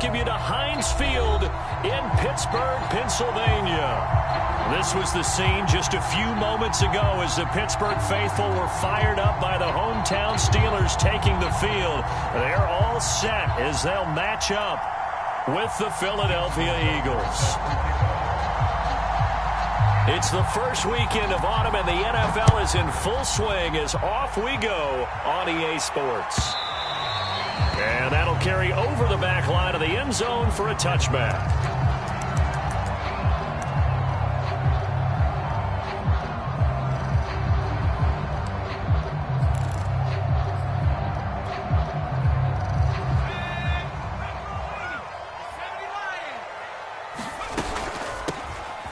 welcome you to Heinz Field in Pittsburgh, Pennsylvania. This was the scene just a few moments ago as the Pittsburgh faithful were fired up by the hometown Steelers taking the field. They're all set as they'll match up with the Philadelphia Eagles. It's the first weekend of autumn, and the NFL is in full swing as off we go on EA Sports. And that'll carry over the back line of the end zone for a touchback.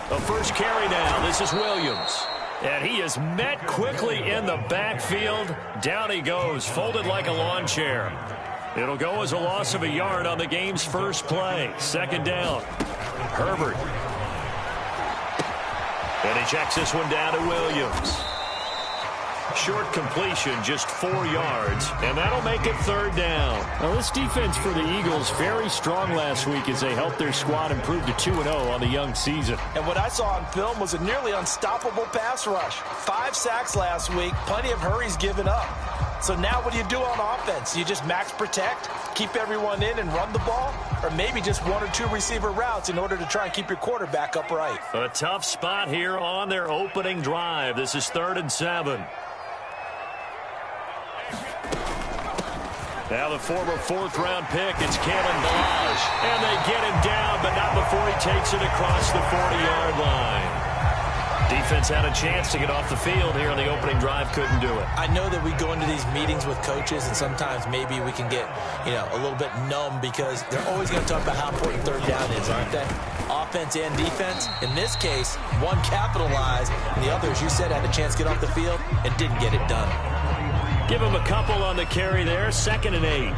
The first carry now. This is Williams. And he is met quickly in the backfield. Down he goes, folded like a lawn chair. It'll go as a loss of a yard on the game's first play. Second down. Herbert. And he checks this one down to Williams. Short completion, just 4 yards, and that'll make it third down. Now, this defense for the Eagles very strong last week as they helped their squad improve to 2-0 on the young season. And what I saw on film was a nearly unstoppable pass rush. 5 sacks last week, plenty of hurries given up. So now what do you do on offense? You just max protect, keep everyone in and run the ball, or maybe just 1 or 2 receiver routes in order to try and keep your quarterback upright. A tough spot here on their opening drive. This is 3rd and 7. Now the former 4th-round pick, it's Kalen Ballage. And they get him down, but not before he takes it across the 40-yard line. Defense had a chance to get off the field here on the opening drive, couldn't do it. I know that we go into these meetings with coaches, and sometimes maybe we can get, a little bit numb because they're always going to talk about how important 3rd down is, aren't they? Offense and defense. In this case, one capitalized, and the other, as you said, had a chance to get off the field and didn't get it done. Give him a couple on the carry there. 2nd and 8.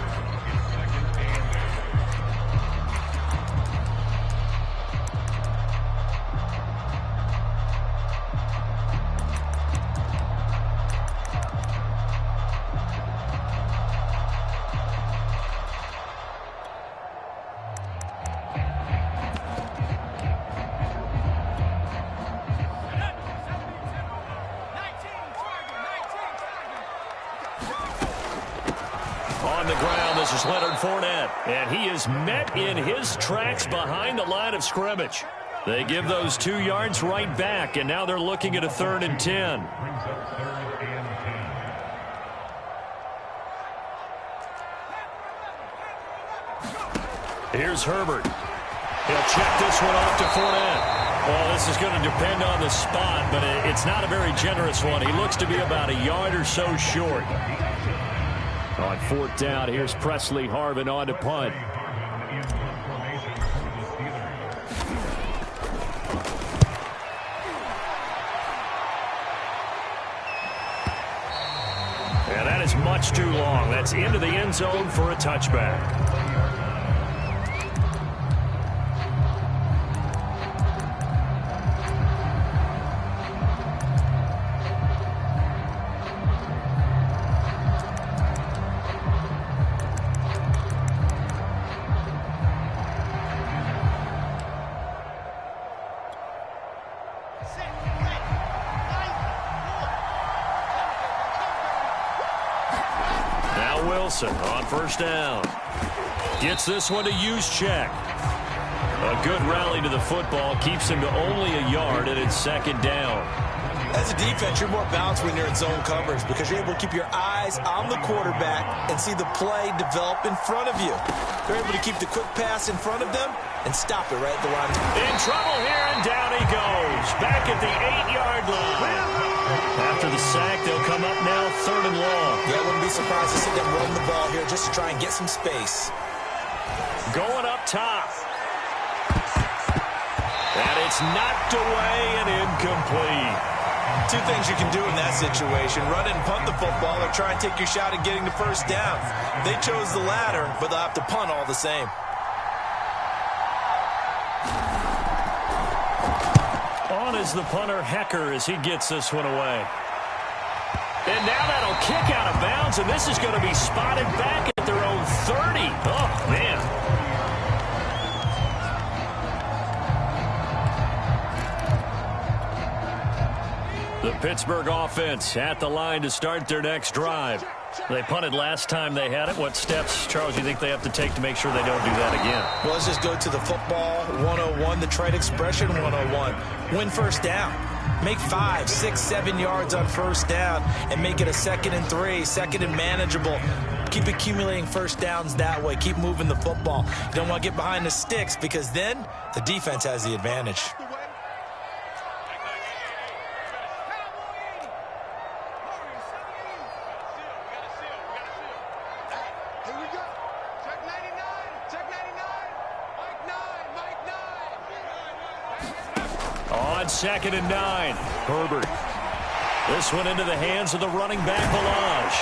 On the ground, this is Leonard Fournette. And he is met in his tracks behind the line of scrimmage. They give those 2 yards right back, and now they're looking at a 3rd and 10. Here's Herbert. He'll check this one off to Fournette. Well, this is going to depend on the spot, but it's not a very generous one. He looks to be about a yard or so short. On 4th down, here's Presley Harvin on to punt. And that is much too long. That's into the end zone for a touchback. On 1st down. Gets this one to Juszczyk. A good rally to the football. Keeps him to only a yard, and it's 2nd down. As a defense, you're more balanced when you're in zone coverage because you're able to keep your eyes on the quarterback and see the play develop in front of you. They're able to keep the quick pass in front of them and stop it right at the line. In trouble here, and down he goes. Back at the 8-yard line. After the sack, they'll come up now 3rd and long. Yeah, I wouldn't be surprised to see them run the ball here just to try and get some space. Going up top. And it's knocked away and incomplete. 2 things you can do in that situation. Run and punt the football or try and take your shot at getting the 1st down. They chose the latter, but they'll have to punt all the same. On is the punter, Hecker, as he gets this one away. And now that'll kick out of bounds, and this is going to be spotted back at their own 30. Oh, man. Pittsburgh offense at the line to start their next drive. They punted last time they had it. What steps, Charles, you think they have to take to make sure they don't do that again? Well, let's just go to the football 101, the trade expression 101. Win first down. Make 5, 6, 7 yards on first down and make it a 2nd and 3, 2nd and manageable. Keep accumulating first downs that way. Keep moving the football. You don't want to get behind the sticks because then the defense has the advantage. On 2nd and 9, Herbert. This one into the hands of the running back, Balaj.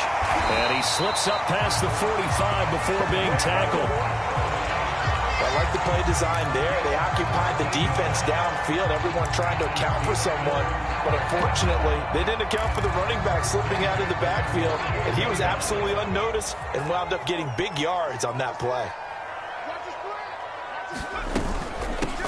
And he slips up past the 45 before being tackled. I like the play design there. They occupied the defense downfield, everyone trying to account for someone. But unfortunately, they didn't account for the running back slipping out of the backfield. And he was absolutely unnoticed and wound up getting big yards on that play.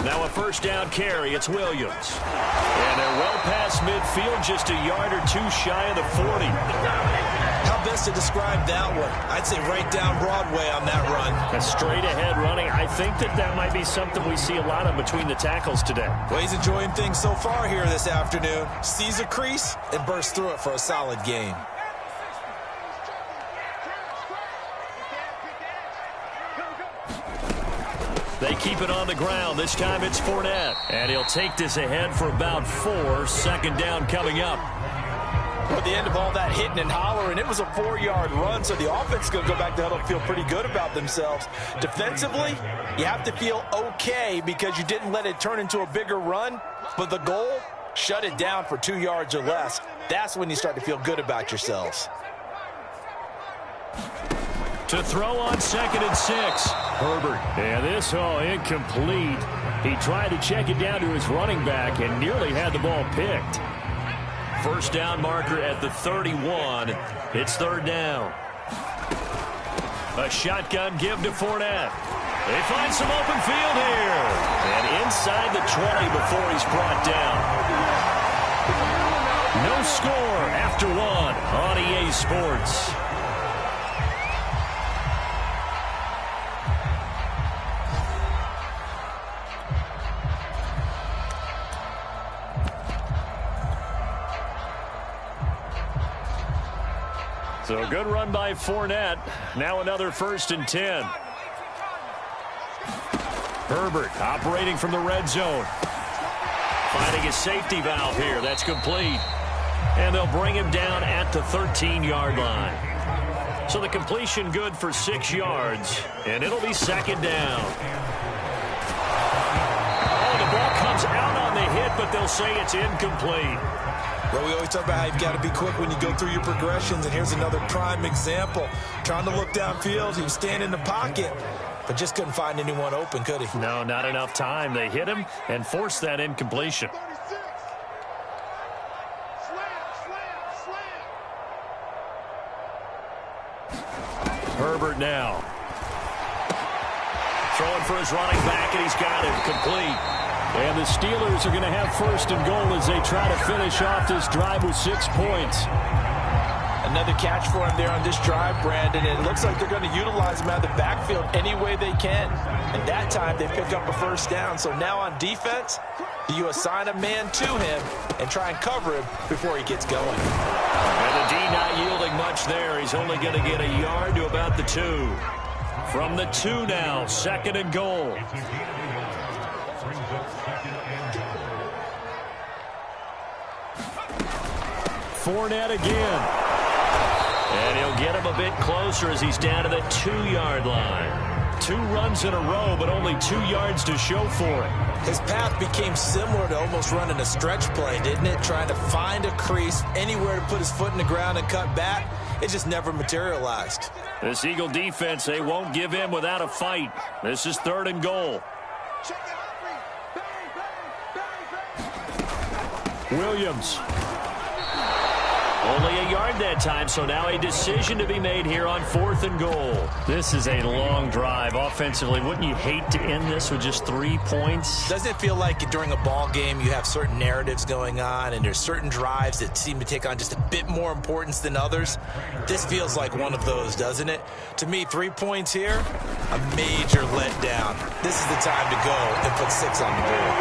Now a first down carry. It's Williams. And they're well past midfield, just a yard or two shy of the 40. How best to describe that one? I'd say right down Broadway on that run. A straight ahead running. I think that might be something we see a lot of between the tackles today. Well, he's enjoying things so far here this afternoon. Sees a crease and bursts through it for a solid gain. They keep it on the ground. This time it's Fournette. And he'll take this ahead for about 4. 2nd down coming up. At the end of all that hitting and hollering, it was a 4-yard run, so the offense is going to go back to huddle and feel pretty good about themselves. Defensively, you have to feel okay because you didn't let it turn into a bigger run, but the goal, shut it down for 2 yards or less. That's when you start to feel good about yourselves. To throw on 2nd and 6. Herbert. And this incomplete. He tried to check it down to his running back and nearly had the ball picked. First down marker at the 31. It's 3rd down. A shotgun give to Fournette. They find some open field here. And inside the 20 before he's brought down. No score after 1 on EA Sports. So a good run by Fournette. Now another 1st and 10. Herbert operating from the red zone. Finding a safety valve here. That's complete. And they'll bring him down at the 13-yard line. So the completion good for 6 yards. And it'll be 2nd down. Oh, the ball comes out on the hit, but they'll say it's incomplete. Well, we always talk about how you've got to be quick when you go through your progressions, and here's another prime example. Trying to look downfield, he was standing in the pocket, but just couldn't find anyone open, could he? No, not enough time. They hit him and forced that incompletion. Herbert now. Throwing for his running back, and he's got him complete. And the Steelers are going to have 1st and goal as they try to finish off this drive with 6 points. Another catch for him there on this drive, Brandon. And it looks like they're going to utilize him out of the backfield any way they can. And that time they pick up a 1st down. So now on defense, you assign a man to him and try and cover him before he gets going. And the D not yielding much there. He's only going to get a yard to about the 2. From the 2 now, 2nd and goal. Fournette again. And he'll get him a bit closer as he's down to the 2-yard line. 2 runs in a row, but only 2 yards to show for it. His path became similar to almost running a stretch play, didn't it? Trying to find a crease, anywhere to put his foot in the ground and cut back. It just never materialized. This Eagle defense, they won't give in without a fight. This is 3rd and goal. Williams. Only a yard that time, so now a decision to be made here on 4th and goal. This is a long drive offensively. Wouldn't you hate to end this with just 3 points? Doesn't it feel like during a ball game you have certain narratives going on and there's certain drives that seem to take on just a bit more importance than others? This feels like one of those, doesn't it? To me, 3 points here, a major letdown. This is the time to go and put 6 on the board.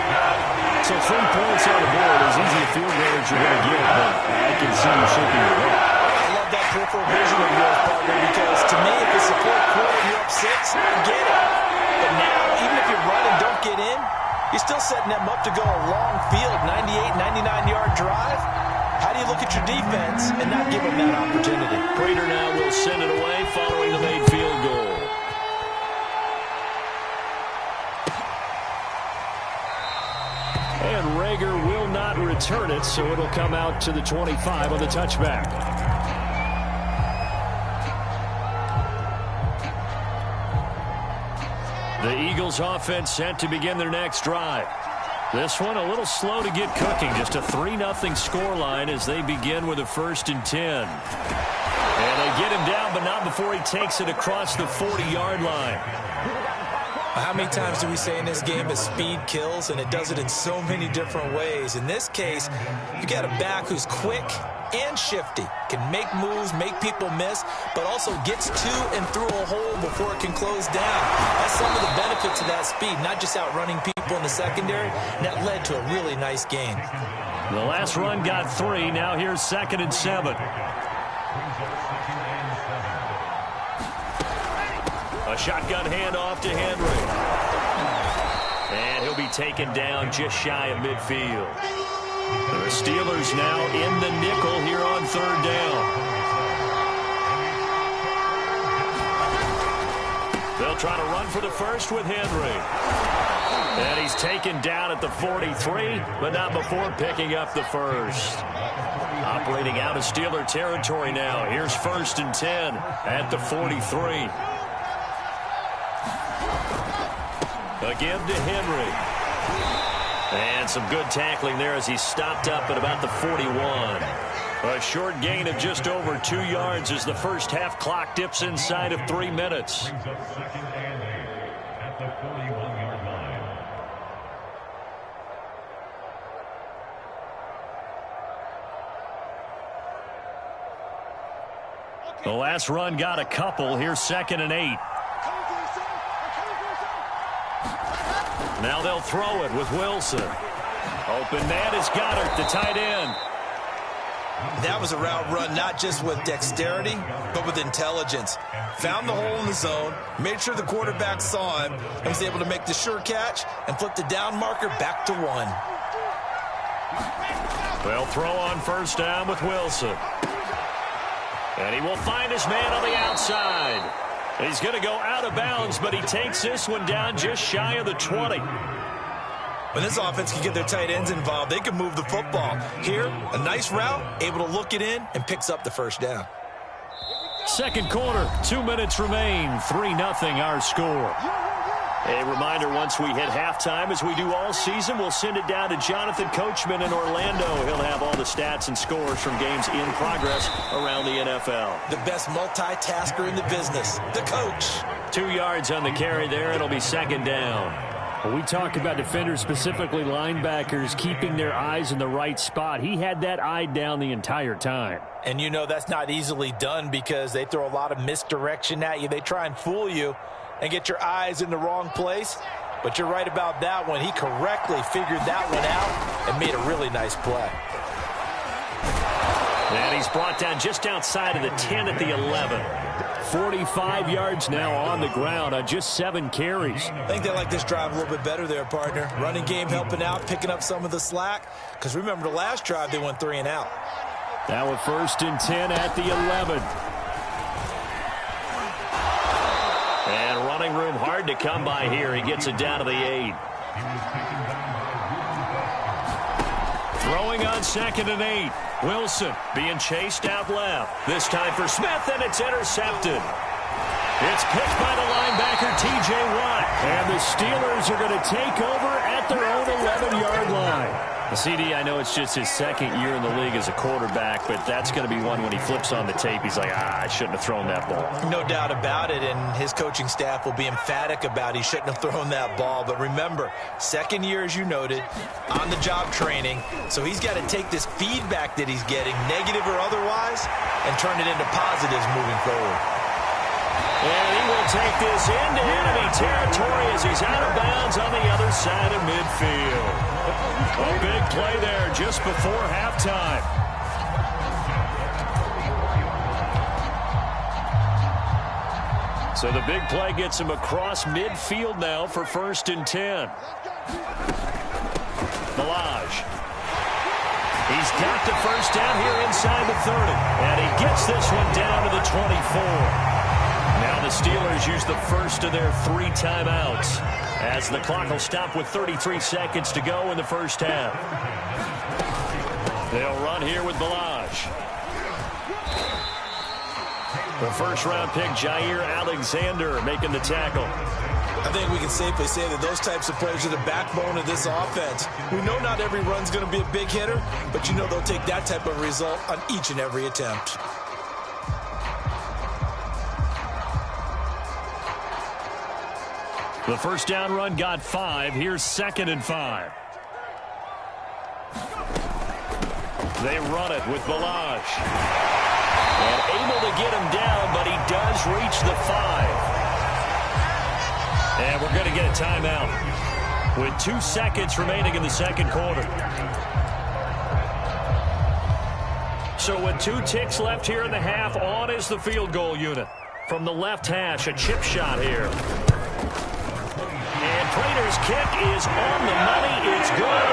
So 3 points on the board is easy a field goal as you're going to get, but I can see you shaking your head. I love that peripheral vision of yours, partner, because to me, if it's the fourth quarter and you're up 6, I get it. But now, even if you run and don't get in, you're still setting them up to go a long field, 98, 99-yard drive. How do you look at your defense and not give them that opportunity? Prater now will send it away following the made field goal. And Rager will not return it, so it'll come out to the 25 on the touchback. The Eagles offense set to begin their next drive. This one a little slow to get cooking. Just a 3-0 scoreline as they begin with a 1st and 10. And they get him down, but not before he takes it across the 40-yard line. How many times do we say in this game that speed kills, and it does it in so many different ways? In this case, you got a back who's quick and shifty, can make moves, make people miss, but also gets to and through a hole before it can close down. That's some of the benefits of that speed, not just outrunning people in the secondary, and that led to a really nice gain. The last run got 3. Now here's 2nd and 7. A shotgun handoff to Henry. And he'll be taken down just shy of midfield. The Steelers now in the nickel here on 3rd down. They'll try to run for the first with Henry. And he's taken down at the 43, but not before picking up the first. Operating out of Steeler territory now. Here's 1st and 10 at the 43. Again to Henry. And some good tackling there as he stopped up at about the 41. A short gain of just over 2 yards as the first half clock dips inside of 3 minutes. The last run got a couple. Here's 2nd and 8. Now they'll throw it with Wilson. Open man is Goddard, the tight end. That was a route run not just with dexterity, but with intelligence. Found the hole in the zone, made sure the quarterback saw him, and was able to make the sure catch and flip the down marker back to 1. They'll throw on 1st down with Wilson. And he will find his man on the outside. He's going to go out of bounds, but he takes this one down just shy of the 20. When this offense can get their tight ends involved, they can move the football. Here, a nice route, able to look it in, and picks up the 1st down. 2nd quarter, 2 minutes remain, 3-0 our score. A reminder, once we hit halftime, as we do all season, we'll send it down to Jonathan Coachman in Orlando. He'll have all the stats and scores from games in progress around the NFL. The best multitasker in the business, the coach. 2 yards on the carry there. It'll be 2nd down. When we talk about defenders, specifically linebackers, keeping their eyes in the right spot, he had that eye down the entire time. And you know that's not easily done because they throw a lot of misdirection at you. They try and fool you and get your eyes in the wrong place. But you're right about that one. He correctly figured that one out and made a really nice play. And he's brought down just outside of the 10 at the 11. 45 yards now on the ground on just 7 carries. I think they like this drive a little bit better there, partner. Running game helping out, picking up some of the slack. Because remember, the last drive they went 3 and out. Now a 1st and 10 at the 11. And running room hard to come by here. He gets it down to the 8. Throwing on 2nd and 8. Wilson being chased out left. This time for Smith, and it's intercepted. It's picked by the linebacker, T.J. Watt. And the Steelers are going to take over at their own 11-yard line. CD, I know it's just his second year in the league as a quarterback, but that's going to be one when he flips on the tape, he's like, I shouldn't have thrown that ball. No doubt about it, and his coaching staff will be emphatic about he shouldn't have thrown that ball. But remember, second year, as you noted, on-the-job training, so he's got to take this feedback that he's getting, negative or otherwise, and turn it into positives moving forward. And he will take this into enemy territory as he's out of bounds on the other side of midfield. A big play there just before halftime. So the big play gets him across midfield now for 1st and 10. Milage. He's got the first down here inside the 30. And he gets this one down to the 24. Now the Steelers use the first of their 3 timeouts as the clock will stop with 33 seconds to go in the first half. They'll run here with Milage. The first-round pick, Jair Alexander, making the tackle. I think we can safely say that those types of players are the backbone of this offense. We know not every run's going to be a big hitter, but you know they'll take that type of result on each and every attempt. The first down run got 5. Here's 2nd and 5. They run it with Milage. And able to get him down, but he does reach the 5. And we're going to get a timeout with 2 seconds remaining in the second quarter. So with 2 ticks left here in the half, on is the field goal unit. From the left hash, a chip shot here. And Prater's kick is on the money. It's good.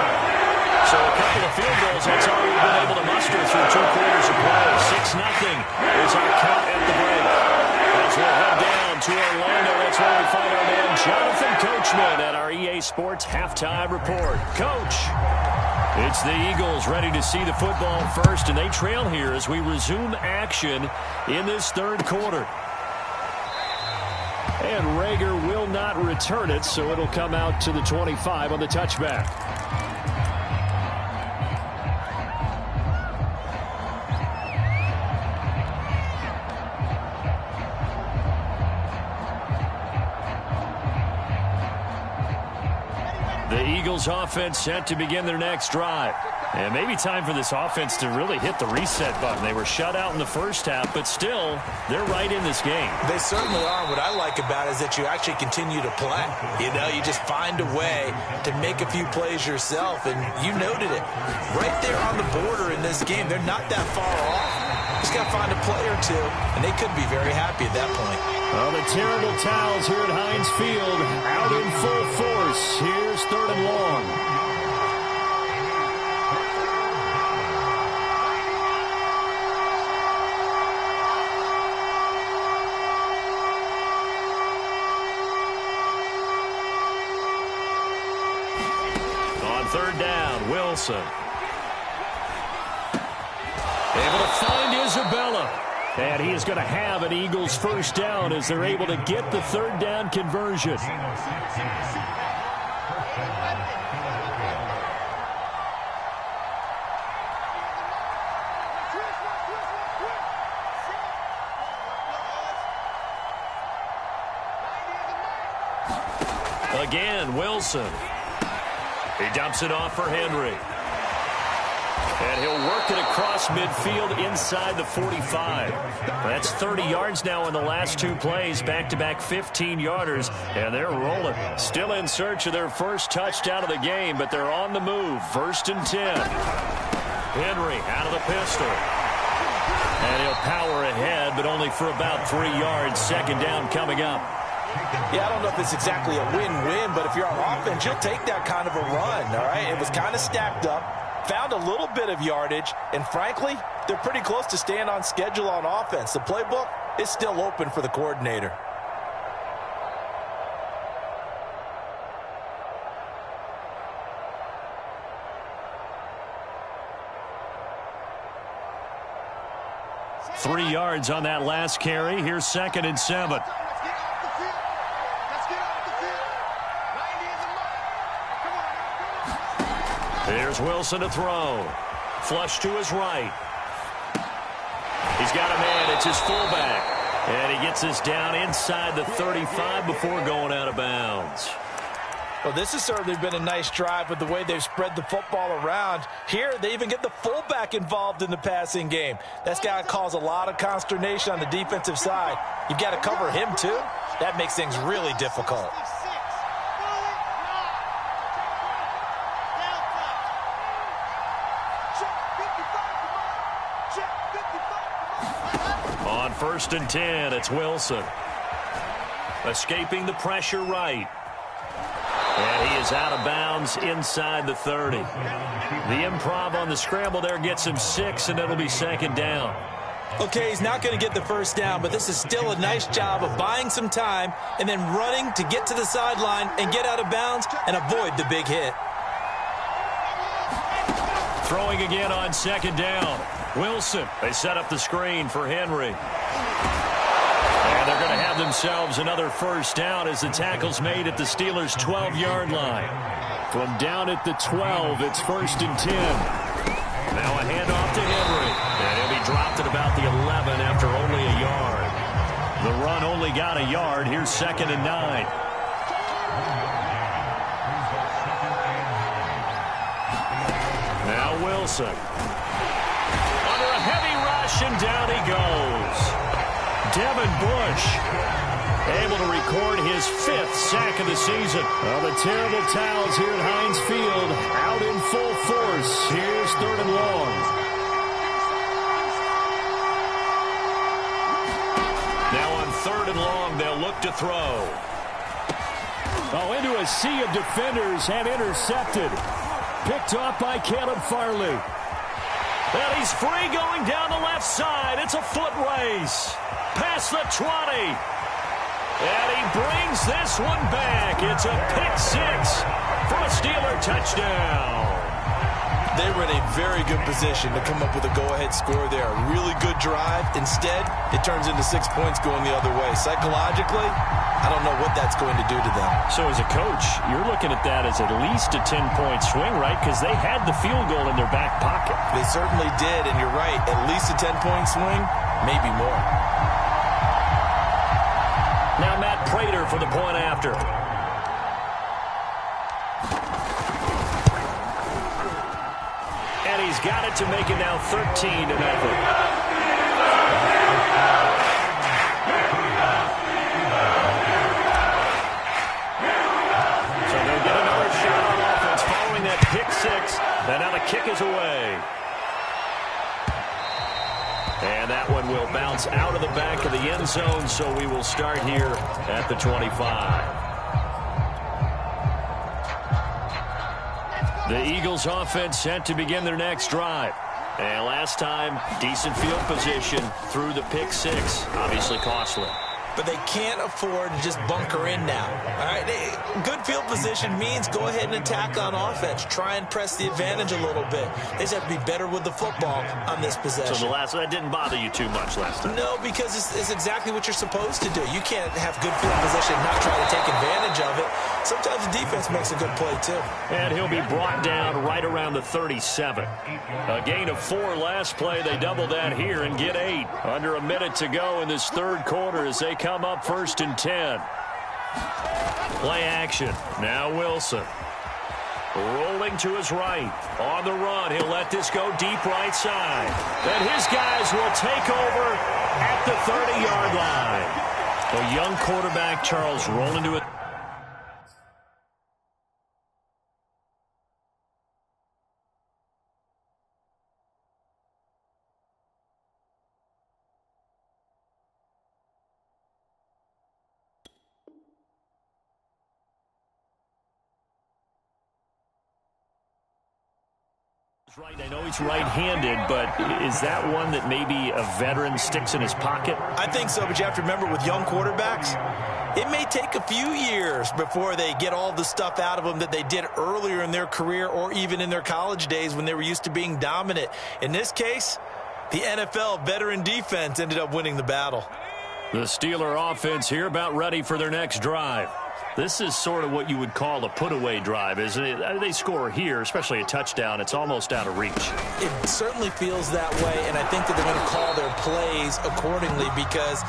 So a couple of field goals, that's all we've been able to muster through 2 quarters of play. 6-0 is our count at the break. As we'll head down to Orlando, that's where we find our man Jonathan Coachman at our EA Sports Halftime Report. Coach, it's the Eagles ready to see the football first, and they trail here as we resume action in this 3rd quarter. And Rager will not return it, so it'll come out to the 25 on the touchback. The Eagles offense set to begin their next drive. And maybe time for this offense to really hit the reset button. They were shut out in the first half, but still, they're right in this game. They certainly are. What I like about it is that you actually continue to play. You know, you just find a way to make a few plays yourself, and you noted it. Right there on the border in this game, they're not that far off. Just got to find a play or two, and they could be very happy at that point. Well, the terrible towels here at Heinz Field out in full force. Here's 3rd and long. On 3rd down, Wilson. Able to find Isabella. And he is going to have an Eagles first down as they're able to get the 3rd down conversion. Again, Wilson. He dumps it off for Henry. And he'll work it across midfield inside the 45. That's 30 yards now in the last 2 plays. Back-to-back 15-yarders. And they're rolling. Still in search of their first touchdown of the game, but they're on the move. 1st and 10. Henry out of the pistol. And he'll power ahead, but only for about 3 yards. 2nd down coming up. Yeah, I don't know if it's exactly a win-win, but if you're on offense, you'll take that kind of a run, all right? It was kind of stacked up, found a little bit of yardage, and frankly, they're pretty close to staying on schedule on offense. The playbook is still open for the coordinator. Three yards on that last carry. Here's 2nd and 7. Here's Wilson to throw. Flush to his right. He's got a man. It's his fullback. And he gets this down inside the 35 before going out of bounds. Well, this has certainly been a nice drive with the way they've spread the football around. Here, they even get the fullback involved in the passing game. That's got to cause a lot of consternation on the defensive side. You've got to cover him, too. That makes things really difficult. On 1st and 10, it's Wilson. Escaping the pressure right. And he is out of bounds inside the 30. The improv on the scramble there gets him 6, and it'll be 2nd down. Okay, he's not going to get the 1st down, but this is still a nice job of buying some time and then running to get to the sideline and get out of bounds and avoid the big hit. Throwing again on 2nd down. Wilson. They set up the screen for Henry. And they're going to have themselves another 1st down as the tackle's made at the Steelers' 12-yard line. From down at the 12, it's 1st and 10. Now a handoff to Henry. And he'll be dropped at about the 11 after only a yard. The run only got a yard. Here's 2nd and 9. Now Wilson. Under a heavy rush, and down he goes. Devin Bush able to record his 5th sack of the season. Well, the terrible towels here at Heinz Field out in full force. Here's 3rd and long. Now on 3rd and long, they'll look to throw. Oh, into a sea of defenders and intercepted. Picked off by Caleb Farley. And he's free going down the left side. It's a foot race. Past the 20. And he brings this one back. It's a pick 6 for a Steeler touchdown. They were in a very good position to come up with a go-ahead score there. A really good drive. Instead, it turns into 6 points going the other way. Psychologically, I don't know what that's going to do to them. So as a coach, you're looking at that as at least a 10-point swing, right? Because they had the field goal in their back pocket. They certainly did, and you're right. At least a 10-point swing, maybe more. Now Matt Prater for the point after. And he's got it to make it now 13-0. So they'll get another shot on offense following that pick 6. And now the kick is away. And that one will bounce out of the back of the end zone, so we will start here at the 25. The Eagles offense set to begin their next drive. And last time, decent field position through the pick 6. Obviously costly. But they can't afford to just bunker in now. All right, good field position means go ahead and attack on offense. Try and press the advantage a little bit. They just have to be better with the football on this possession. So that didn't bother you too much last time? No, because it's exactly what you're supposed to do. You can't have good field position and not try to take advantage of it. Sometimes the defense makes a good play, too. And he'll be brought down right around the 37. A gain of 4 last play. They double that here and get 8. Under a minute to go in this 3rd quarter as they come up 1st and 10. Play action. Now Wilson. Rolling to his right. On the run. He'll let this go deep right side. And his guys will take over at the 30-yard line. A young quarterback, Charles, rolling to it. Right, I know he's right-handed, but is that one that maybe a veteran sticks in his pocket? I think so, but you have to remember with young quarterbacks, it may take a few years before they get all the stuff out of them that they did earlier in their career or even in their college days when they were used to being dominant. In this case, the NFL veteran defense ended up winning the battle. The Steeler offense here about ready for their next drive. This is sort of what you would call a put-away drive, isn't it? They score here, especially a touchdown. It's almost out of reach. It certainly feels that way, and I think that they're going to call their plays accordingly, because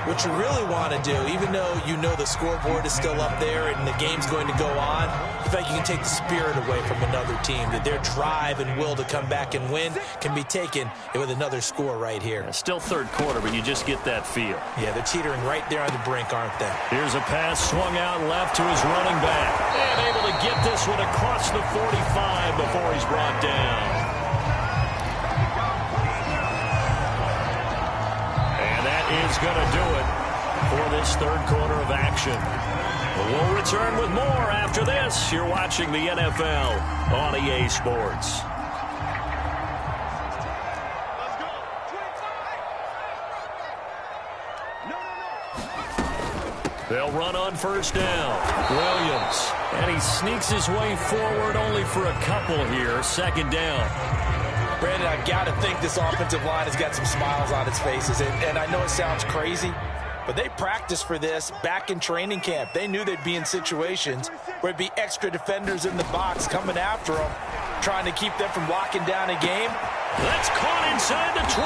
what you really want to do, even though you know the scoreboard is still up there and the game's going to go on, in fact, you can take the spirit away from another team, that their drive and will to come back and win can be taken with another score right here. Still third quarter, but you just get that feel. Yeah, they're teetering right there on the brink, aren't they? Here's a pass swung out left to his running back. And able to get this one across the 45 before he's brought down. And that is going to do it for this third quarter of action. We'll return with more after this. You're watching the NFL on EA Sports. They'll run on first down. Williams. And he sneaks his way forward only for a couple here. Second down. Brandon, I've got to think this offensive line has got some smiles on its faces. And I know it sounds crazy, but they practiced for this back in training camp. They knew they'd be in situations where it'd be extra defenders in the box coming after them, trying to keep them from locking down a game. That's caught inside the 20.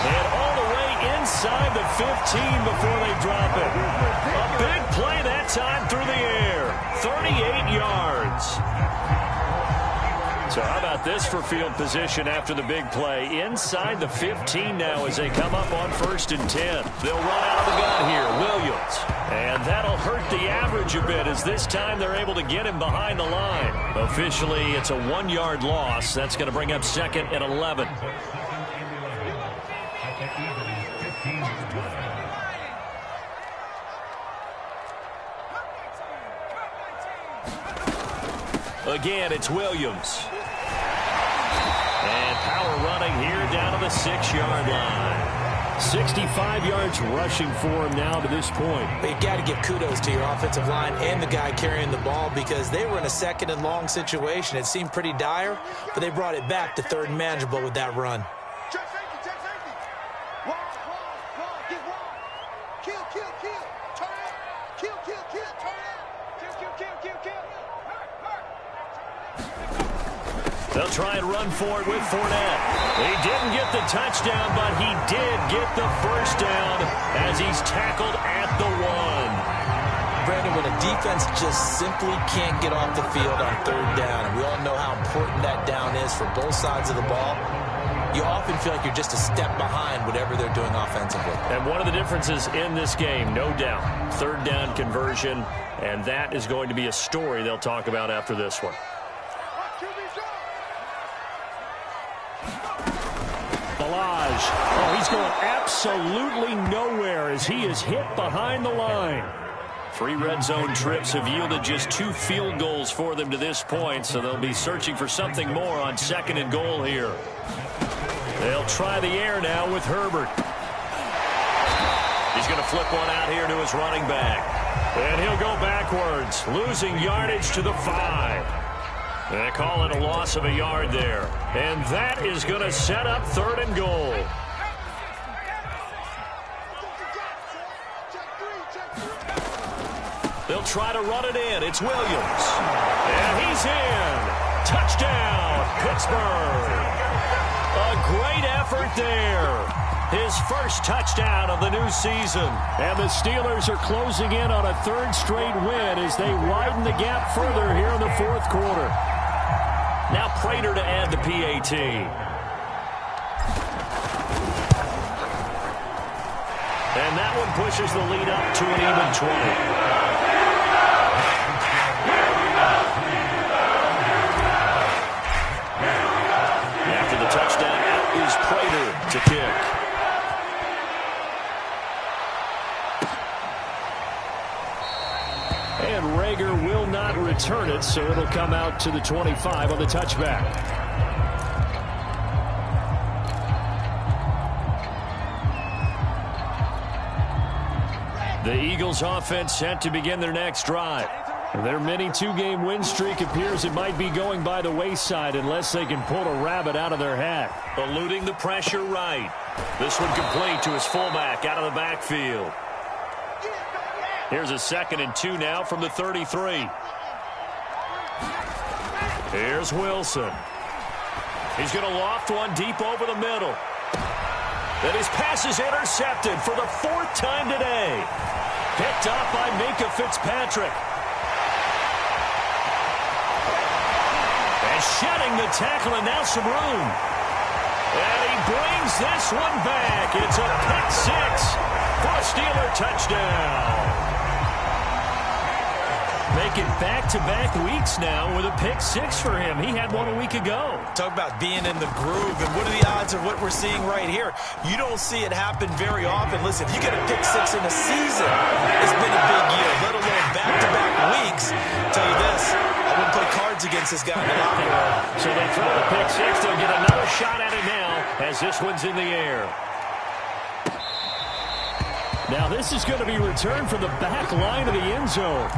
And all the way inside the 15 before they drop it. A big play that time through the air. 38 yards. So how about this for field position after the big play? Inside the 15 now as they come up on 1st and 10. They'll run out of the gun here. Williams. And that'll hurt the average a bit as this time they're able to get him behind the line. Officially, it's a 1-yard loss. That's going to bring up 2nd and 11. Again, it's Williams. And power running here down to the 6-yard line. 65 yards rushing for him now to this point. But you got to give kudos to your offensive line and the guy carrying the ball, because they were in a 2nd and long situation. It seemed pretty dire, but they brought it back to 3rd and manageable with that run. They'll try and run for it with Fournette. He didn't get the touchdown, but he did get the first down as he's tackled at the 1. Brandon, when a defense just simply can't get off the field on 3rd down, and we all know how important that down is for both sides of the ball, you often feel like you're just a step behind whatever they're doing offensively. And one of the differences in this game, no doubt, 3rd down conversion, and that is going to be a story they'll talk about after this one. Oh, he's going absolutely nowhere as he is hit behind the line. 3 red zone trips have yielded just 2 field goals for them to this point, so they'll be searching for something more on 2nd and goal here. They'll try the air now with Herbert. He's going to flip one out here to his running back. And he'll go backwards, losing yardage to the 5. They call it a loss of a yard there. And that is going to set up 3rd and goal. They'll try to run it in. It's Williams. And he's in. Touchdown, Pittsburgh. A great effort there. His first touchdown of the new season. And the Steelers are closing in on a 3rd straight win as they widen the gap further here in the 4th quarter. Now Prater to add the PAT. And that one pushes the lead up to an even 20. After the touchdown, out is Prater to kick. And Rager will not return it, so it'll come out to the 25 on the touchback. The Eagles offense set to begin their next drive. Their mini 2-game win streak appears it might be going by the wayside unless they can pull a rabbit out of their hat. Eluding the pressure right. This one complete to his fullback out of the backfield. Here's a 2nd and 2 now from the 33. Here's Wilson. He's going to loft one deep over the middle. And his pass is intercepted for the 4th time today. Picked up by Minkah Fitzpatrick. And shedding the tackle, and now some room. And he brings this one back. It's a pick 6 for a Steeler touchdown. Making back-to-back weeks now with a pick 6 for him. He had one a week ago. Talk about being in the groove, and what are the odds of what we're seeing right here? You don't see it happen very often. Listen, if you get a pick 6 in a season, it's been a big year, let alone back-to-back weeks. I'll tell you this, I wouldn't play cards against this guy in the locker room. So they throw the pick 6. They'll get another shot at it now as this one's in the air. Now this is going to be returned from the back line of the end zone.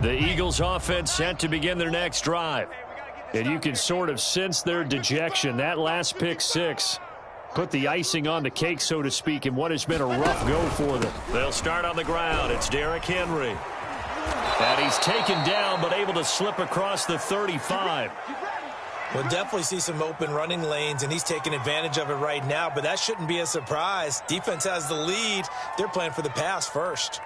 The Eagles offense set to begin their next drive. And you can sort of sense their dejection. That last pick 6 put the icing on the cake, so to speak, in what has been a rough go for them. They'll start on the ground. It's Derrick Henry. And he's taken down but able to slip across the 35. We'll definitely see some open running lanes, and he's taking advantage of it right now, but that shouldn't be a surprise. Defense has the lead. They're playing for the pass first.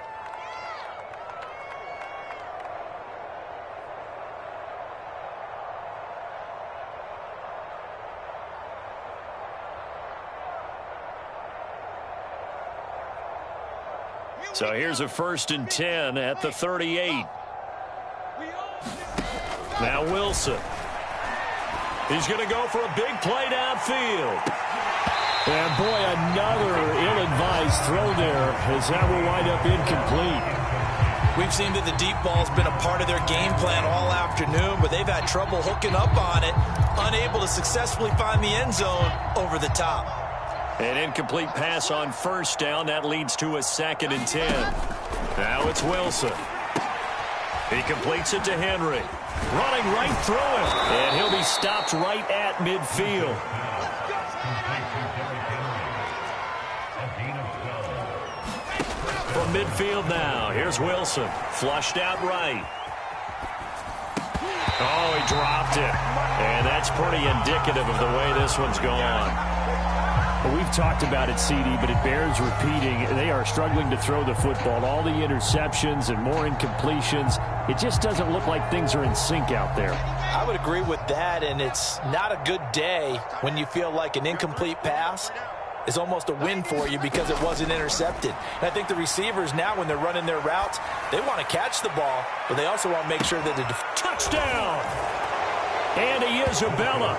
So here's a 1st and 10 at the 38. Now Wilson. He's going to go for a big play downfield. And boy, another ill-advised throw there as that will wind up incomplete. We've seen that the deep ball's been a part of their game plan all afternoon, but they've had trouble hooking up on it, unable to successfully find the end zone over the top. An incomplete pass on 1st down. That leads to a 2nd and 10. Now it's Wilson. He completes it to Henry. Running right through him. And he'll be stopped right at midfield. From midfield now, here's Wilson. Flushed out right. Oh, he dropped it. And that's pretty indicative of the way this one's gone. Well, we've talked about it, CD, but it bears repeating. They are struggling to throw the football. All the interceptions and more incompletions. It just doesn't look like things are in sync out there. I would agree with that, and it's not a good day when you feel like an incomplete pass is almost a win for you because it wasn't intercepted. And I think the receivers now, when they're running their routes, they want to catch the ball, but they also want to make sure that the touchdown. Andy Isabella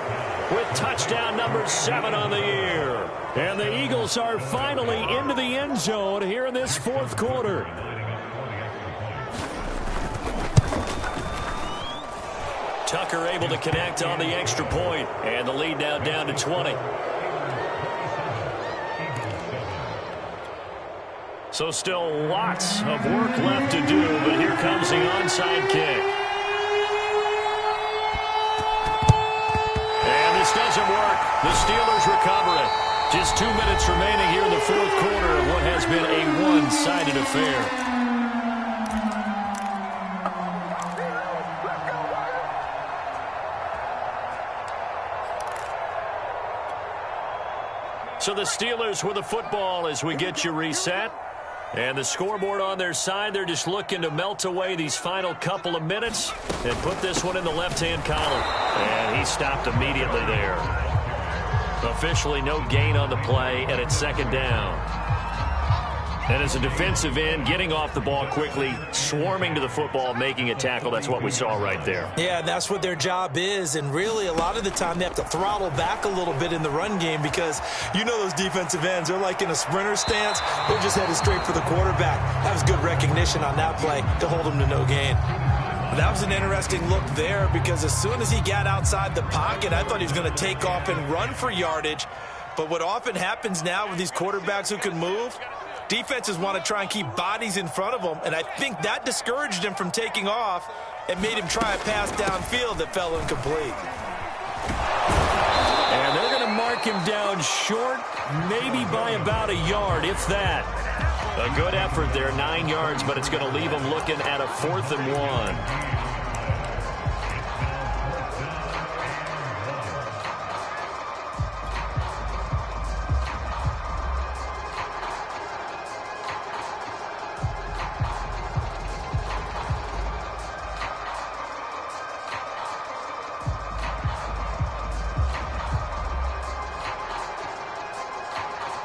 with touchdown number 7 on the year. And the Eagles are finally into the end zone here in this 4th quarter. Tucker able to connect on the extra point, and the lead now down to 20. So still lots of work left to do, but here comes the onside kick. This doesn't work. The Steelers recover it. Just 2 minutes remaining here in the 4th quarter of what has been a one-sided affair. So the Steelers with the football as we get you reset. And the scoreboard on their side, they're just looking to melt away these final couple of minutes and put this one in the left-hand column. And he stopped immediately there. Officially no gain on the play, and it's 2nd down. And as a defensive end, getting off the ball quickly, swarming to the football, making a tackle, that's what we saw right there. Yeah, that's what their job is, and really a lot of the time they have to throttle back a little bit in the run game because you know those defensive ends, they're like in a sprinter stance. They're just headed straight for the quarterback. That was good recognition on that play to hold him to no gain. That was an interesting look there because as soon as he got outside the pocket, I thought he was going to take off and run for yardage. But what often happens now with these quarterbacks who can move, Defenses want to try and keep bodies in front of them, and I think that discouraged him from taking off and made him try a pass downfield that fell incomplete. And they're going to mark him down short, maybe by about a yard, if that. A good effort there, 9 yards, but it's going to leave him looking at a 4th and 1.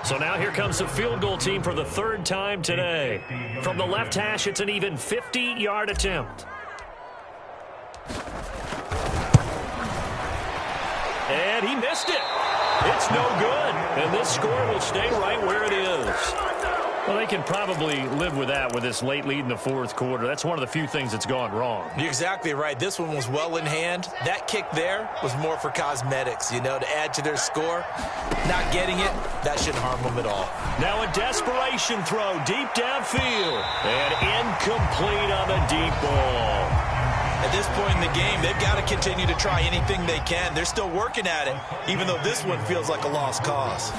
So now here comes the field goal team for the 3rd time today. From the left hash, it's an even 50-yard attempt. And he missed it. It's no good. And this score will stay right where it is. Well, they can probably live with that with this late lead in the 4th quarter. That's one of the few things that's gone wrong. You're exactly right. This one was well in hand. That kick there was more for cosmetics, you know, to add to their score. Not getting it, that shouldn't harm them at all. Now a desperation throw deep downfield. And incomplete on the deep ball. At this point in the game, they've got to continue to try anything they can. They're still working at it, even though this one feels like a lost cause.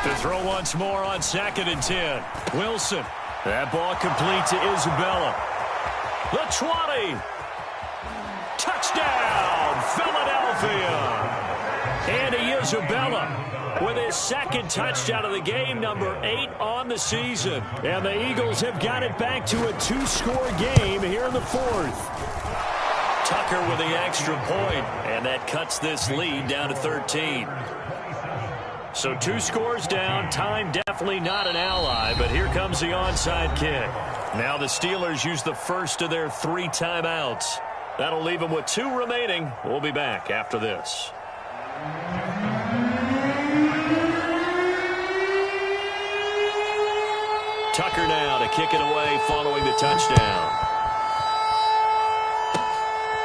To throw once more on 2nd and 10. Wilson. That ball complete to Isabella. The 20. Touchdown, Philadelphia. Andy Isabella with his 2nd touchdown of the game, number 8 on the season. And the Eagles have got it back to a 2-score game here in the 4th. Tucker with the extra point, and that cuts this lead down to 13. So 2 scores down. Time definitely not an ally, but here comes the onside kick. Now the Steelers use the first of their 3 timeouts. That'll leave them with 2 remaining. We'll be back after this. Tucker now to kick it away following the touchdown.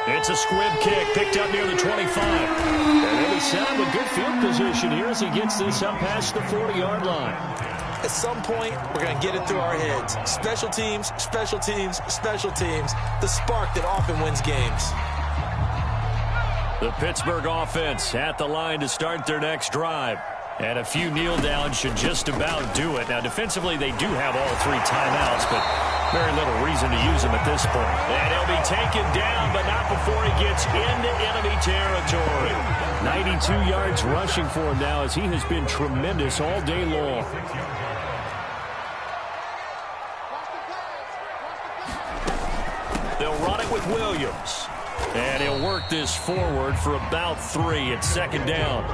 It's a squib kick picked up near the 25. And he'll be set up with good field position here as he gets this up past the 40-yard line. At some point, we're going to get it through our heads. Special teams, special teams, special teams. The spark that often wins games. The Pittsburgh offense at the line to start their next drive. And a few kneel downs should just about do it. Now, defensively, they do have all 3 timeouts, but very little reason to use them at this point. And he'll be taken down, but not before he gets into enemy territory. 92 yards rushing for him now as he has been tremendous all day long. They'll run it with Williams. And he'll work this forward for about 3. It's 2nd down.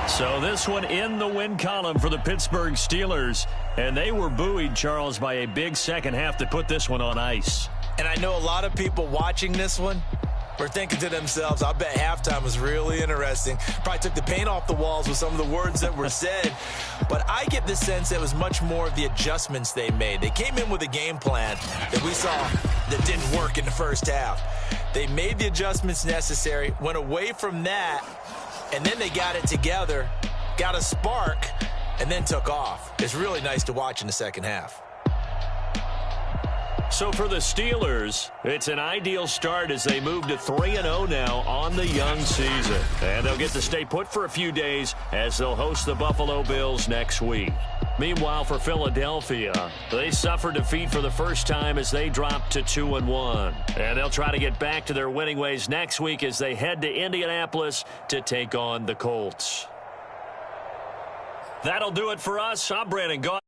So this one in the win column for the Pittsburgh Steelers. And they were buoyed, Charles, by a big second half to put this one on ice. And I know a lot of people watching this one were thinking to themselves, I bet halftime was really interesting. Probably took the paint off the walls with some of the words that were said. But I get the sense it was much more of the adjustments they made. They came in with a game plan that we saw that didn't work in the first half. They made the adjustments necessary, went away from that, and then they got it together, got a spark, and then took off. It's really nice to watch in the second half. So for the Steelers, it's an ideal start as they move to 3-0 now on the young season. And they'll get to stay put for a few days as they'll host the Buffalo Bills next week. Meanwhile, for Philadelphia, they suffered defeat for the first time as they dropped to 2-1. And they'll try to get back to their winning ways next week as they head to Indianapolis to take on the Colts. That'll do it for us. I'm Brandon Gaudin.